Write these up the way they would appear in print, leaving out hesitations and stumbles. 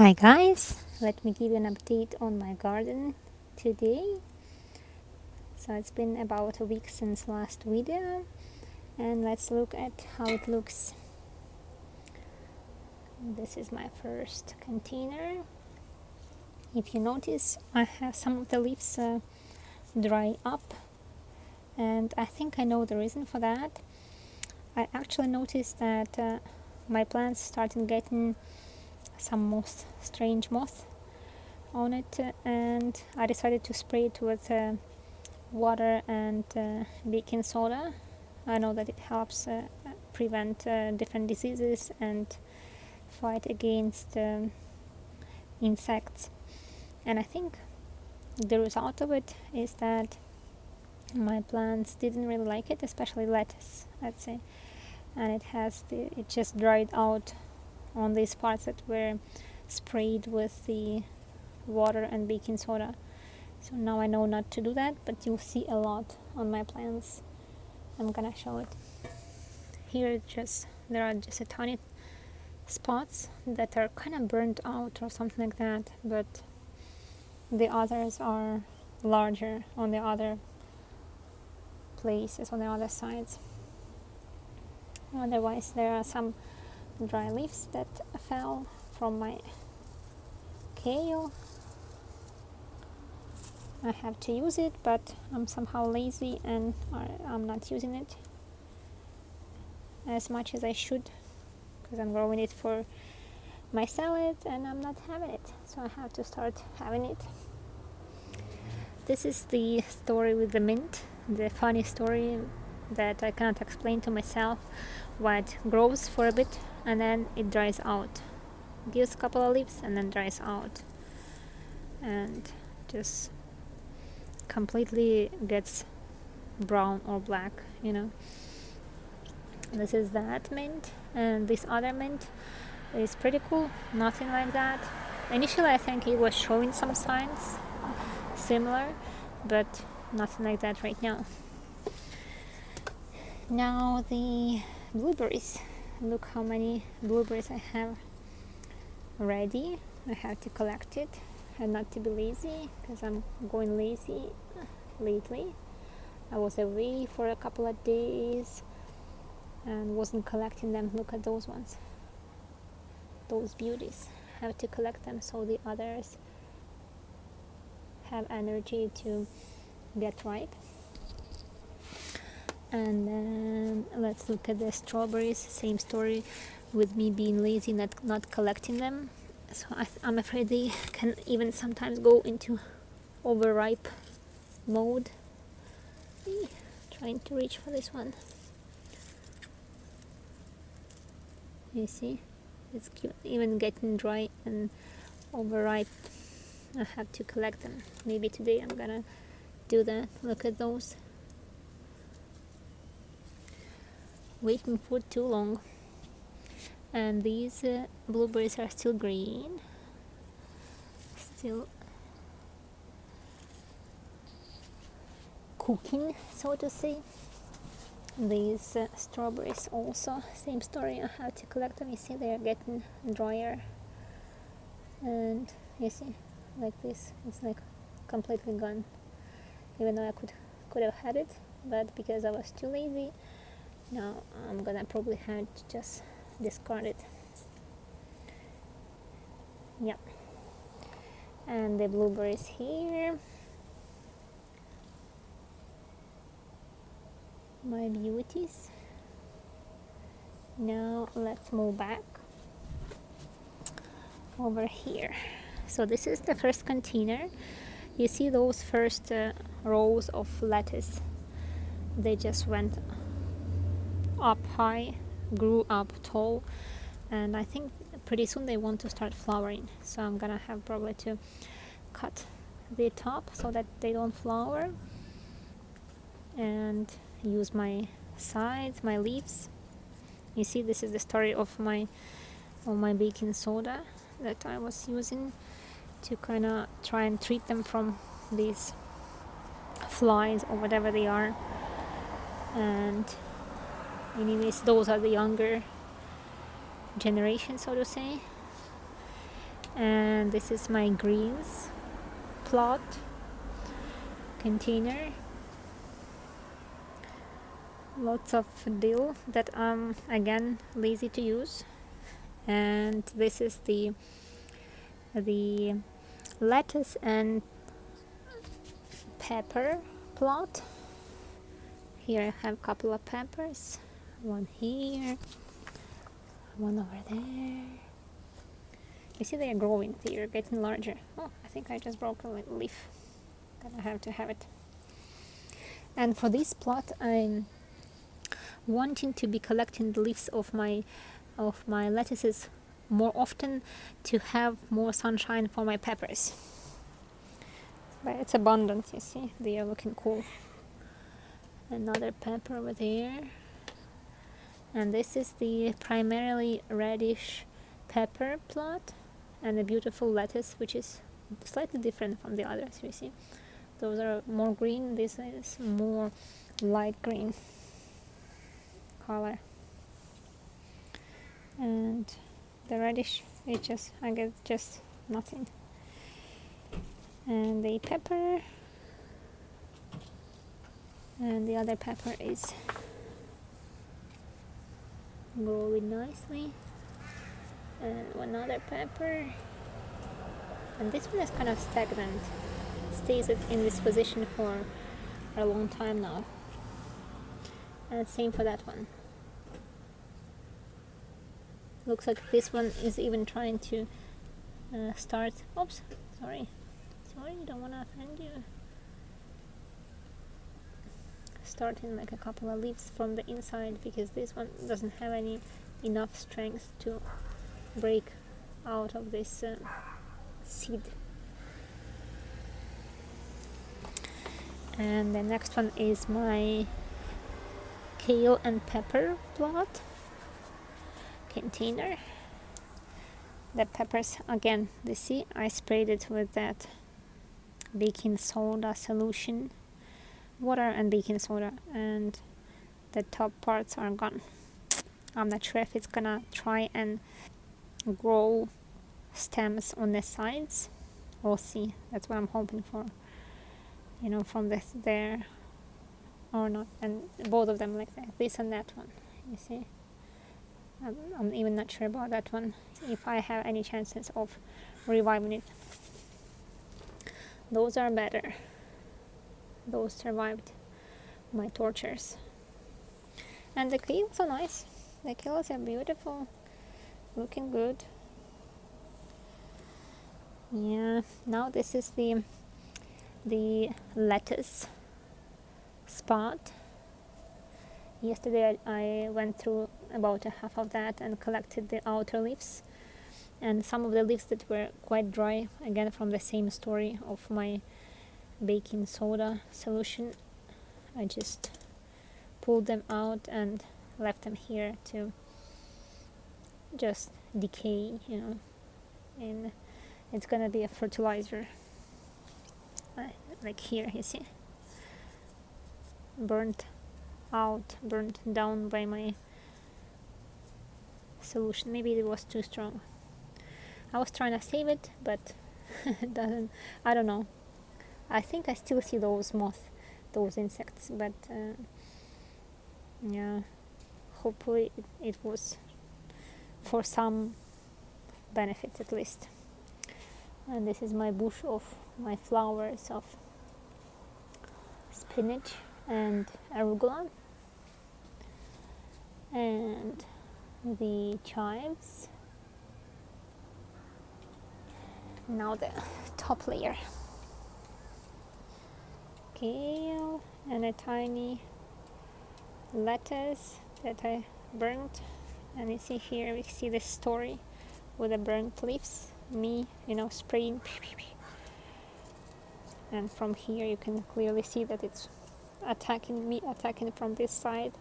Hi guys, let me give you an update on my garden today. So it's been about a week since last video, and let's look at how it looks. This is my first container. If you notice, I have some of the leaves dry up, and I think I know the reason for that. I actually noticed that my plants started getting some strange moth on it, and I decided to spray it with water and baking soda. I know that it helps prevent different diseases and fight against insects, and I think the result of it is that my plants didn't really like it, especially lettuce, I'd say, and it just dried out on these parts that were sprayed with the water and baking soda. So now I know not to do that, but you'll see a lot on my plants. I'm gonna show it. Here there are just a tiny spots that are kind of burnt out or something like that, but the others are larger on the other places, on the other sides. Otherwise, there are some dry leaves that fell from my kale. I have to use it, but I'm somehow lazy and I'm not using it as much as I should, because I'm growing it for my salad and I'm not having it, so I have to start having it. This is the story with the mint, the funny story that I cannot explain to myself, why it grows for a bit and then it dries out, gives a couple of leaves and then dries out and just completely gets brown or black, This is that mint, and this other mint is pretty cool, nothing like that. Initially I think it was showing some signs similar, but nothing like that right now. Now the blueberries, look how many blueberries I have ready. I have to collect it and not to be lazy, because I'm going lazy lately. I was away for a couple of days and wasn't collecting them. Look at those ones, those beauties. I have to collect them so the others have energy to get ripe. And then let's look at the strawberries. Same story with me being lazy, not collecting them. So I'm afraid they can even sometimes go into overripe mode. Trying to reach for this one. You see, it's cute, even getting dry and overripe. I have to collect them. Maybe today I'm gonna do that. Look at those. Waiting for too long. And these blueberries are still green, still cooking, so to say. These strawberries also, same story. I have to collect them. You see, they are getting drier, and you see, like this, it's like completely gone. Even though I could have had it, but because I was too lazy, now I'm gonna probably have to just discard it. Yeah. And the blueberries here, my beauties. Now let's move back over here. So this is the first container. You see those first rows of lettuce, they just went up high, grew up tall, and I think pretty soon they want to start flowering, so I'm gonna have probably to cut the top so that they don't flower, and use my sides, my leaves. You see, this is the story of my baking soda that I was using to kind of try and treat them from these flies or whatever they are. And anyways, those are the younger generation, so to say. And this is my greens plot container. Lots of dill that I'm again lazy to use. And this is the lettuce and pepper plot. Here I have a couple of peppers, one here, one over there. You see they are growing, they are getting larger. Oh, I think I just broke a leaf. Gonna have to have it. And for this plot, I'm wanting to be collecting the leaves of my lettuces more often to have more sunshine for my peppers. But it's abundant, you see, they are looking cool. Another pepper over there. And this is the primarily radish pepper plot, and a beautiful lettuce, which is slightly different from the others, you see. Those are more green, this is more light green color. And the radish, it just, I guess, just nothing. And the pepper, and the other pepper is growing nicely. And another pepper, and this one is kind of stagnant. It stays in this position for a long time now. And same for that one. Looks like this one is even trying to start. Oops, sorry, don't want to offend you. Starting like a couple of leaves from the inside, because this one doesn't have enough strength to break out of this seed. And the next one is my kale and pepper plot container. The peppers, again, you see I sprayed it with that baking soda solution, water and baking soda, and the top parts are gone. I'm not sure if it's gonna try and grow stems on the sides. We'll see. That's what I'm hoping for, from this there or not. And both of them like that, this and that one, you see. I'm even not sure about that one, if I have any chances of reviving it. Those are better. Those survived my tortures. And the kales are nice. The kales are beautiful, looking good. Yeah, now this is the lettuce spot. Yesterday I went through about a half of that and collected the outer leaves, and some of the leaves that were quite dry, again from the same story of my baking soda solution. I just pulled them out and left them here to just decay, and it's gonna be a fertilizer. Like here, you see, burnt down by my solution. Maybe it was too strong. I was trying to save it, but it doesn't. I don't know. I think I still see those insects, but yeah, hopefully it was for some benefit at least. And this is my bush of my flowers of spinach and arugula, and the chives. Now the top layer, kale and a tiny lettuce that I burnt. And you see here, we see the story with the burnt leaves, me spraying, and from here you can clearly see that it's attacking from this side.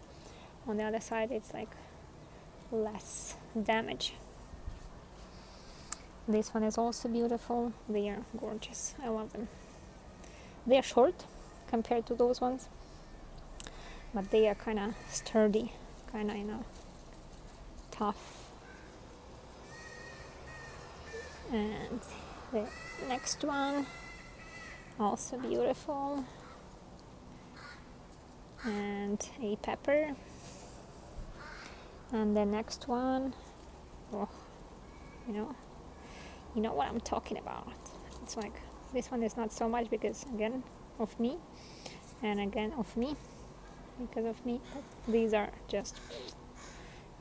On the other side it's like less damage. This one is also beautiful. They are gorgeous. I love them. They are short compared to those ones, but they are kind of sturdy, kind of tough. And the next one, also beautiful. And a pepper. And the next one, oh, you know what I'm talking about. It's like, this one is not so much because again of me, and again of me because of me, but these are just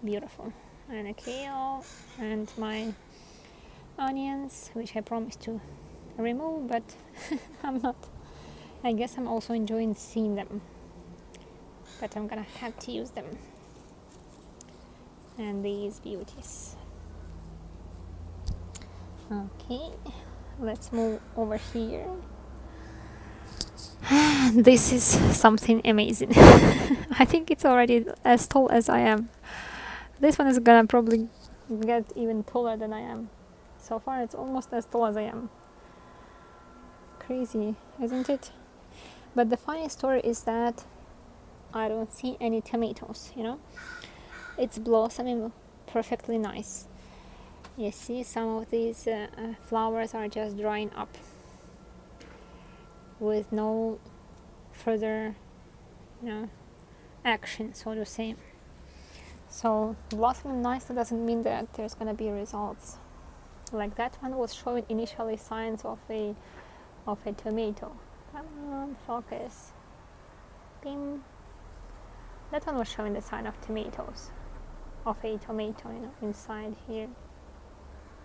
beautiful. And a kale, and my onions, which I promised to remove, but I'm not. I guess I'm also enjoying seeing them, but I'm gonna have to use them. And these beauties. Okay, let's move over here. This is something amazing. I think it's already as tall as I am. This one is gonna probably get even taller than I am. So far it's almost as tall as I am. Crazy, isn't it? But the funny story is that I don't see any tomatoes, It's blossoming perfectly nice. You see some of these flowers are just drying up with no further, action, so to say. So blossoming nice, that doesn't mean that there's gonna be results. Like that one was showing initially signs of a tomato. Come on, focus. Bing. That one was showing the sign of tomatoes, of a tomato, inside here.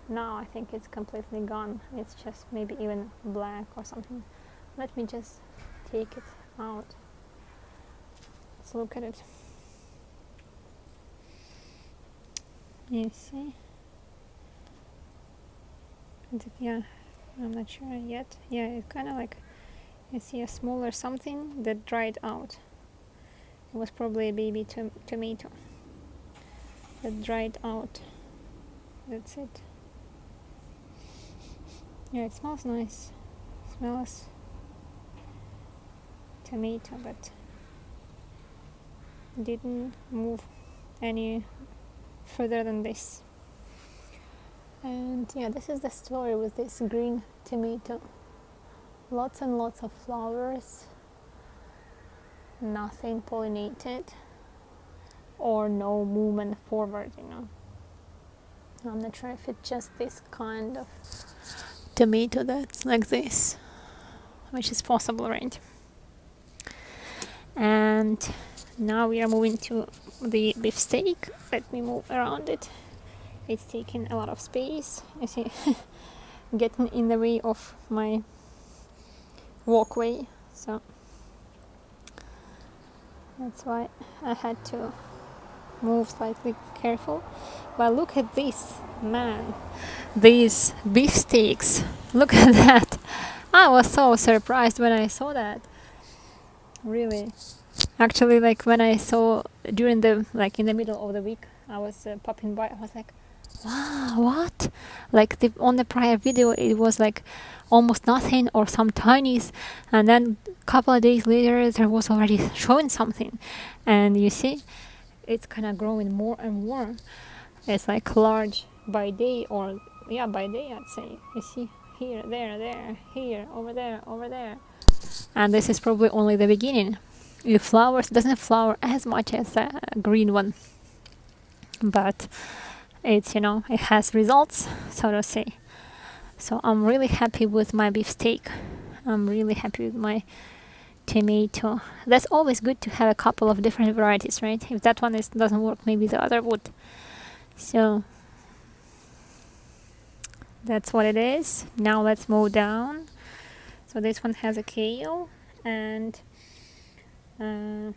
Now I think it's completely gone. It's just maybe even black or something. Let me just take it out. Let's look at it. You see? Yeah, I'm not sure yet. Yeah, it's kind of like, you see a smaller something that dried out. It was probably a baby tomato that dried out. That's it. Yeah, it smells nice. It smells tomato, but didn't move any further than this. And yeah, this is the story with this green tomato. Lots and lots of flowers, nothing pollinated, or no movement forward, I'm not sure if it's just this kind of tomato that's like this, which is possible, right? And now we are moving to the beef steak. Let me move around it. It's taking a lot of space. You see, getting in the way of my walkway, so that's why I had to move slightly careful. But look at this, man, these beef steaks, look at that. I was so surprised when I saw that, really. Actually, like when I saw during the, like in the middle of the week, I was popping by, I was like, wow, what? Like on the prior video it was like almost nothing or some tinies, and then a couple of days later there was already showing something, and you see it's kind of growing more and more. It's like large by day, or yeah, by day I'd say. You see here, there, here, over there, and this is probably only the beginning. It flowers, doesn't flower as much as the green one, but it's, it has results, so to say. So I'm really happy with my beef steak. I'm really happy with my tomato. That's always good to have a couple of different varieties, right? If that one doesn't work, maybe the other would. So that's what it is. Now let's move down. So this one has a kale and a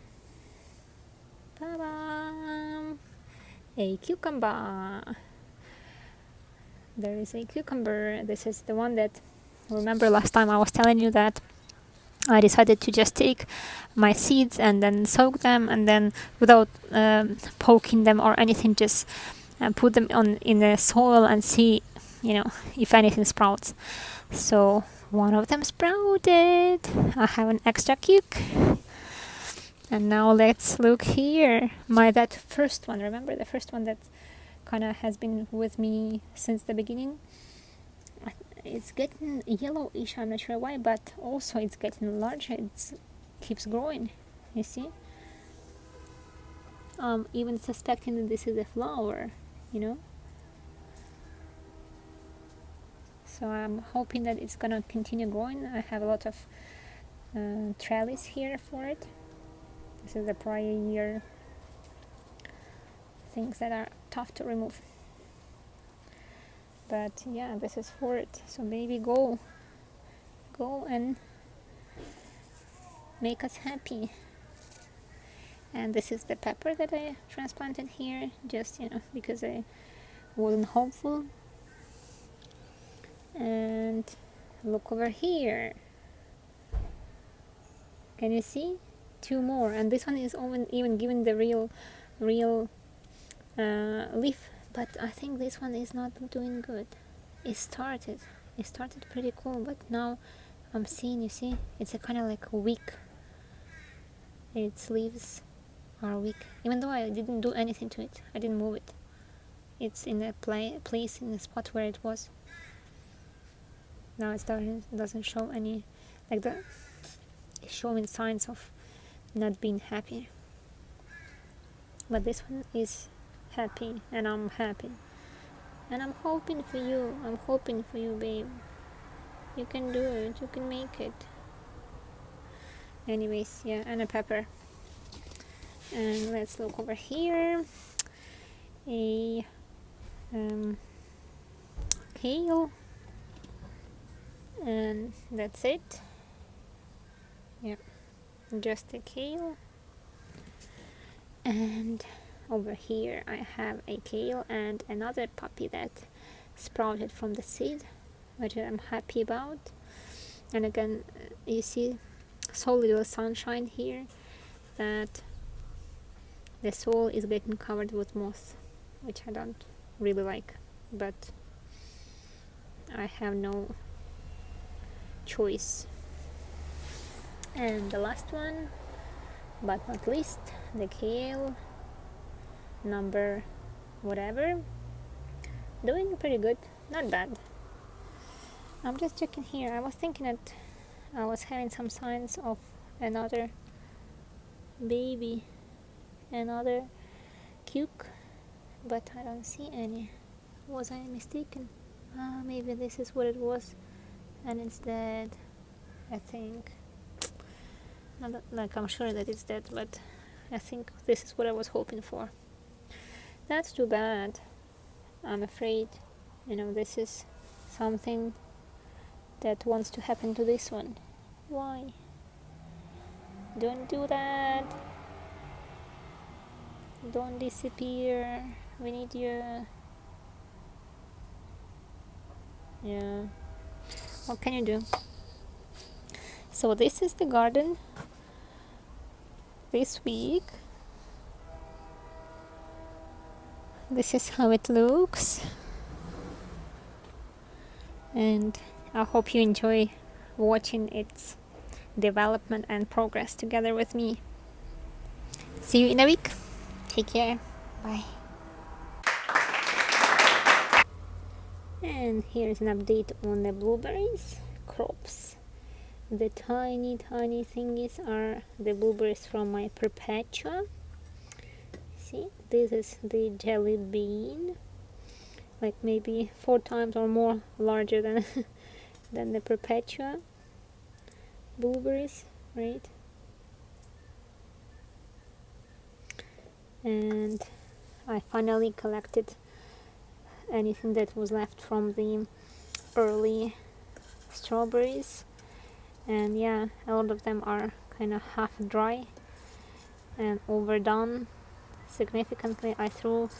cucumber. There is a cucumber. This is the one that, remember last time I was telling you that I decided to just take my seeds and then soak them, and then without poking them or anything, just put them in the soil and see, if anything sprouts. So one of them sprouted. I have an extra cuc. And now let's look here. That first one, remember the first one that kind of has been with me since the beginning? it's getting yellowish. I'm not sure why, but also it's getting larger. It keeps growing, you see. Even suspecting that this is a flower, you know. So I'm hoping that it's gonna continue growing. I have a lot of trellis here for it. This is the prior year things that are tough to remove. But yeah, this is for it. So baby, go and make us happy. And this is the pepper that I transplanted here, just, you know, because I wasn't hopeful. And look over here. Can you see? 2 more, and this one is even given the real leaf, but I think this one is not doing good. It started pretty cool, but now I'm seeing, you see, it's a kind of like weak. Its leaves are weak, even though I didn't do anything to it. I didn't move it. It's in a place in the spot where it was. Now it doesn't show any, like it's showing signs of not being happy. But this one is happy, and I'm happy. And I'm hoping for you. I'm hoping for you, babe. You can do it. You can make it. Anyways, yeah, and a pepper. And let's look over here. A kale. And that's it. Yeah, just a kale. And over here I have a kale and another puppy that sprouted from the seed, which I'm happy about. And again, you see so little sunshine here that the soil is getting covered with moss, which I don't really like, but I have no choice. And the last one, but not least, the kale, number whatever, doing pretty good, not bad. I'm just checking here. I was thinking that I was having some signs of another baby, another cuke, but I don't see any. Was I mistaken? Maybe this is what it was, and it's dead, I think. Not like I'm sure that it's dead, but I think this is what I was hoping for. That's too bad. I'm afraid, you know, this is something that wants to happen to this one. Why? Don't do that. Don't disappear. We need you. Yeah. What can you do? So this is the garden this week. This is how it looks. And I hope you enjoy watching its development and progress together with me. See you in a week. Take care. Bye. And here's an update on the blueberries crops. The tiny thingies are the blueberries from my Perpetua. See, this is the jelly bean, like maybe 4 times or more larger than than the Perpetua blueberries, right? And I finally collected anything that was left from the early strawberries, and yeah, a lot of them are kind of half dry and overdone significantly. I threw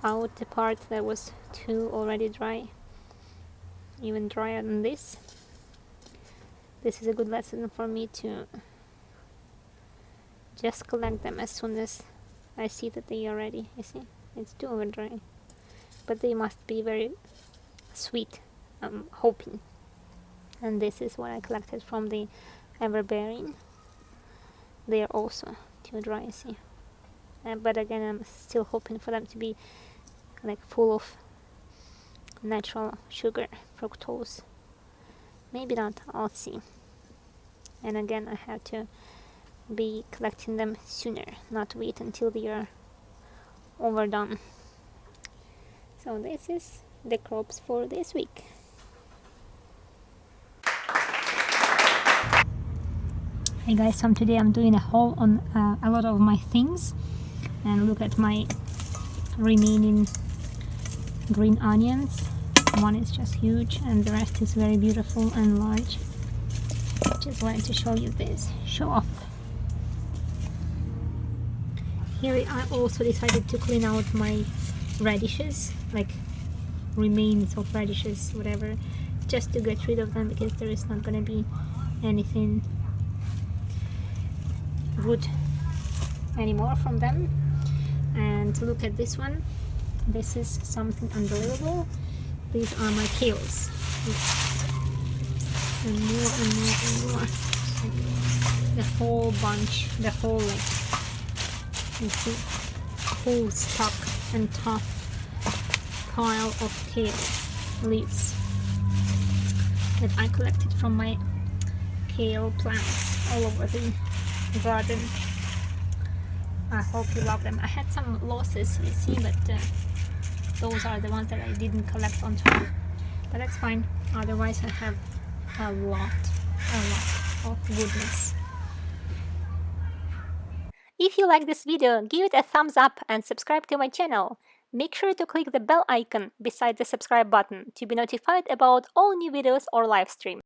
out the part that was too already dry, even drier than this. This is a good lesson for me to just collect them as soon as I see that they are ready. You see, it's too over dry, but they must be very sweet, I'm hoping. And this is what I collected from the everbearing. They are also too dry, you see. But again, I'm still hoping for them to be like full of natural sugar, fructose, maybe not, I'll see. And again, I have to be collecting them sooner, not wait until they are overdone. So this is the crops for this week. Hey guys, so today I'm doing a haul on a lot of my things, and look at my remaining green onions. One is just huge and the rest is very beautiful and large. Just wanted to show you this, show off. Here I also decided to clean out my radishes, like remains of radishes, whatever, just to get rid of them because there is not gonna be anything good anymore from them. And look at this one, this is something unbelievable. These are my kales, and more and more and more, like the whole bunch, the whole, like, you see, whole stock and tough pile of kale leaves that I collected from my kale plants all over the garden. I hope you love them. I had some losses, you see, but those are the ones that I didn't collect on time, but that's fine. Otherwise I have a lot of goodness. If you like this video, give it a thumbs up and subscribe to my channel. Make sure to click the bell icon beside the subscribe button to be notified about all new videos or live streams.